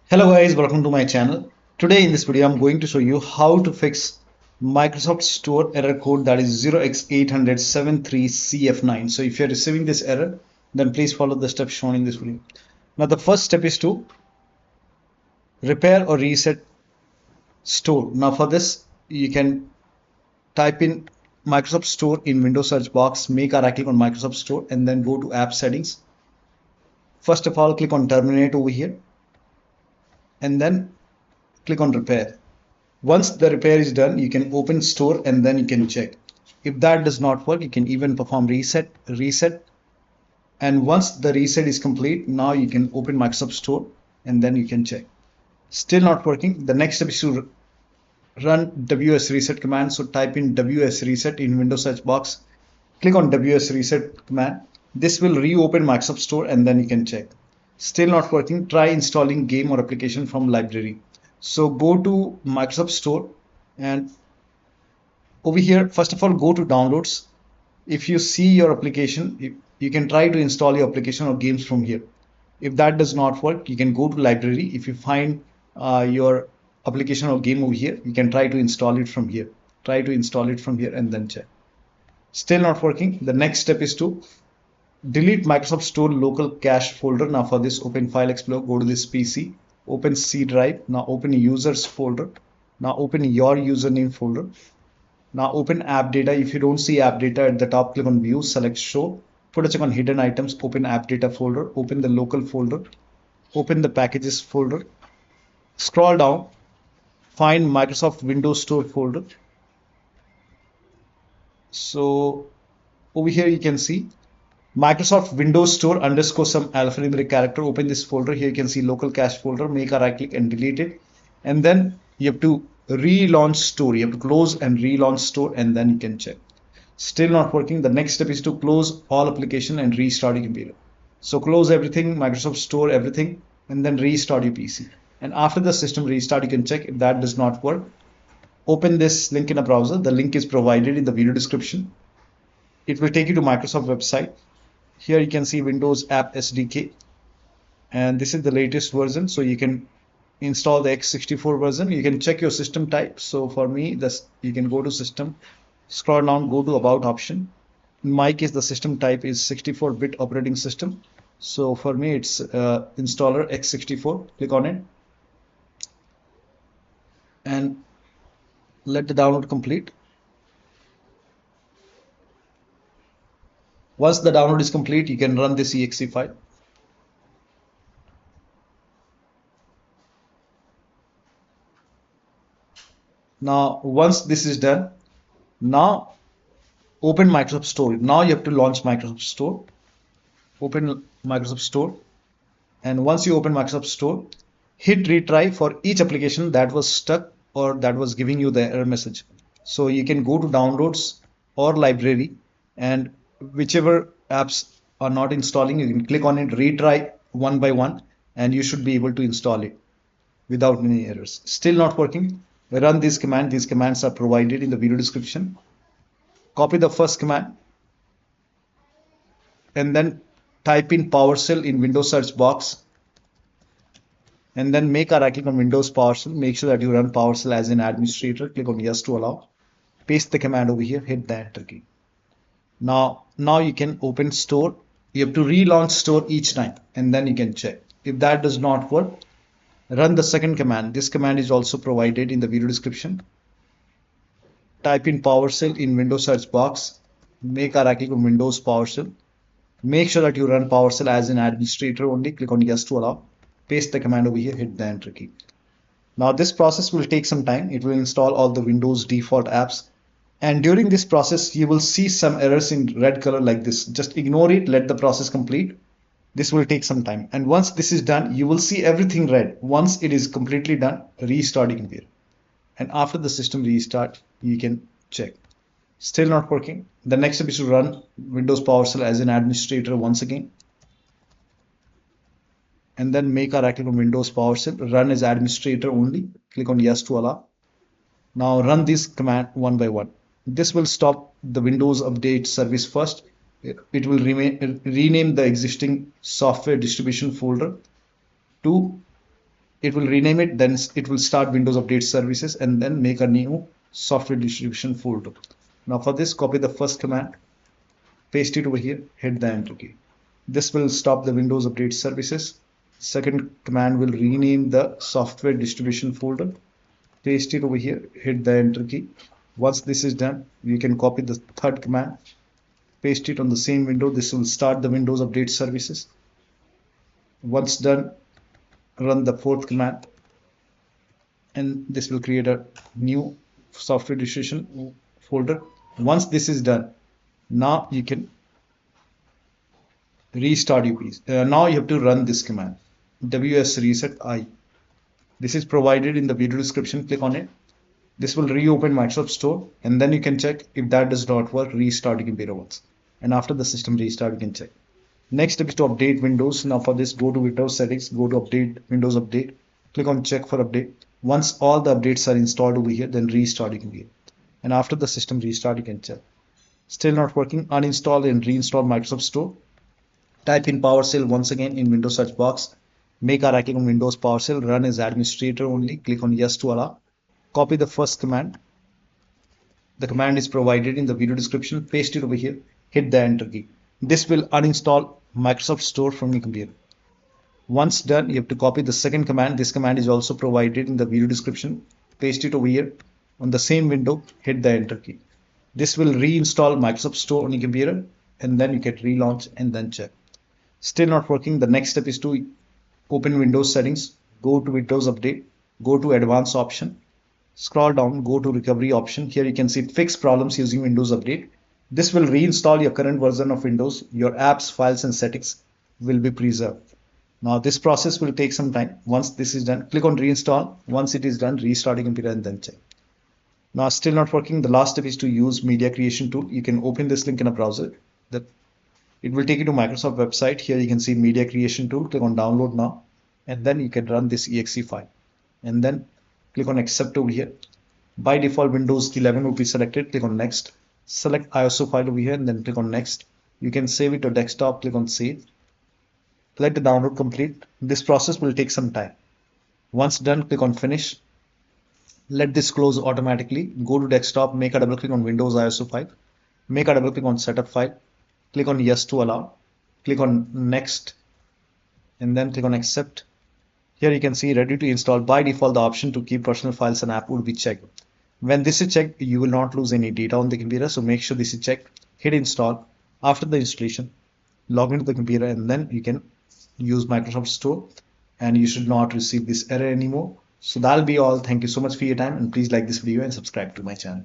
Hello guys, welcome to my channel. Today in this video I'm going to show you how to fix Microsoft Store error code that is 0x80073CF9. So if you're receiving this error, then please follow the steps shown in this video. Now the first step is to repair or reset Store. Now for this you can type in Microsoft Store in Windows search box, make a right click on Microsoft Store and then go to app settings. First of all click on terminate over here and then click on repair. Once the repair is done, you can open store and then you can check. If that does not work, you can even perform reset. And once the reset is complete, now you can open Microsoft Store and then you can check. Still not working. The next step is to run wsreset command. So type in wsreset in Windows search box. Click on wsreset command. This will reopen Microsoft Store and then you can check. Still not working. Try installing game or application from library. So go to Microsoft Store and over here, first of all, go to downloads. If you see your application, you can try to install your application or games from here. If that does not work, you can go to library. If you find your application or game over here, you can try to install it from here. Try to install it from here and then check. Still not working. The next step is to delete Microsoft Store local cache folder. Now for this, open File Explorer, go to this PC, open C drive. Now open users folder. Now open your username folder. Now open AppData. If you don't see AppData at the top, click on View, select Show. Put a check on Hidden Items. Open AppData folder. Open the local folder. Open the Packages folder. Scroll down. Find Microsoft Windows Store folder. So over here you can see Microsoft Windows Store _ some alphanumeric character. Open this folder. Here you can see local cache folder. Make a right click and delete it. And then you have to relaunch store. You have to close and relaunch store and then you can check. Still not working. The next step is to close all application and restart your computer. So close everything, Microsoft Store, everything, and then restart your PC. And after the system restart, you can check. If that does not work, open this link in a browser. The link is provided in the video description. It will take you to Microsoft website. Here you can see Windows App SDK, and this is the latest version, so you can install the x64 version. You can check your system type. So for me, you can go to system, scroll down, go to about option. In my case, the system type is 64-bit operating system. So for me, it's installer x64. Click on it and let the download complete. Once the download is complete, you can run this exe file. Now, once this is done, now open Microsoft Store. Now you have to launch Microsoft Store. Open Microsoft Store. And once you open Microsoft Store, hit retry for each application that was stuck or that was giving you the error message. So you can go to downloads or library, and whichever apps are not installing, you can click on it, retry one by one, and you should be able to install it without any errors. Still not working. Run this command. These commands are provided in the video description. Copy the first command and then type in PowerShell in Windows search box and then make a right click on Windows PowerShell. Make sure that you run PowerShell as an administrator. Click on yes to allow. Paste the command over here, hit the enter key. Now you can open store. You have to relaunch store each time and then you can check. If that does not work, run the second command. This command is also provided in the video description. Type in PowerShell in Windows search box. Make a right click on Windows PowerShell. Make sure that you run PowerShell as an administrator only. Click on yes to allow. Paste the command over here, hit the enter key. Now this process will take some time. It will install all the Windows default apps. And during this process, you will see some errors in red color like this. Just ignore it, let the process complete. This will take some time. And once this is done, you will see everything red. Once it is completely done, restart your computer. And after the system restart, you can check. Still not working. The next step is to run Windows PowerShell as an administrator once again. And then make a right click on Windows PowerShell. Run as administrator only. Click on yes to allow. Now run this command one by one. This will stop the Windows Update service first. It will rename the existing software distribution folder to it will rename it, then it will start Windows Update Services and then make a new software distribution folder. Now for this, copy the first command, paste it over here, hit the enter key. This will stop the Windows Update Services. Second command will rename the software distribution folder. Paste it over here, hit the enter key. Once this is done, you can copy the third command, paste it on the same window. This will start the Windows Update Services. Once done, run the fourth command and this will create a new software distribution folder. Once this is done, now you can restart your PC. Now you have to run this command, wsreset I. This is provided in the video description. Click on it. This will reopen Microsoft Store and then you can check. If that does not work, restart your computer once, and after the system restart you can check. Next step is to update Windows. Now for this, go to Windows settings, go to update, Windows update, click on check for update. Once all the updates are installed over here, then restart your computer, and after the system restart you can check. Still not working, uninstall and reinstall Microsoft Store. Type in PowerShell once again in Windows search box. Make a right click on Windows PowerShell, run as administrator only, click on yes to allow. Copy the first command. The command is provided in the video description. Paste it over here, hit the enter key. This will uninstall Microsoft Store from your computer. Once done, you have to copy the second command. This command is also provided in the video description. Paste it over here on the same window, hit the enter key. This will reinstall Microsoft Store on your computer and then you can relaunch and then check. Still not working. The next step is to open Windows settings, go to Windows Update, go to Advanced option, scroll down, go to Recovery option. Here you can see Fix Problems using Windows Update. This will reinstall your current version of Windows. Your apps, files and settings will be preserved. Now this process will take some time. Once this is done, click on reinstall. Once it is done, restart your computer and then check. Now still not working. The last step is to use media creation tool. You can open this link in a browser. It will take you to Microsoft website. Here you can see media creation tool. Click on download now and then you can run this exe file and then click on accept over here. By default Windows 11 will be selected. Click on next. Select ISO file over here and then click on next. You can save it to desktop. Click on save. Let the download complete. This process will take some time. Once done, click on finish. Let this close automatically. Go to desktop, make a double click on Windows ISO file. Make a double click on setup file. Click on yes to allow. Click on next and then click on accept. Here you can see ready to install. By default, the option to keep personal files and app will be checked. When this is checked, you will not lose any data on the computer. So make sure this is checked. Hit install. After the installation, log into the computer and then you can use Microsoft Store and you should not receive this error anymore. So that'll be all. Thank you so much for your time and please like this video and subscribe to my channel.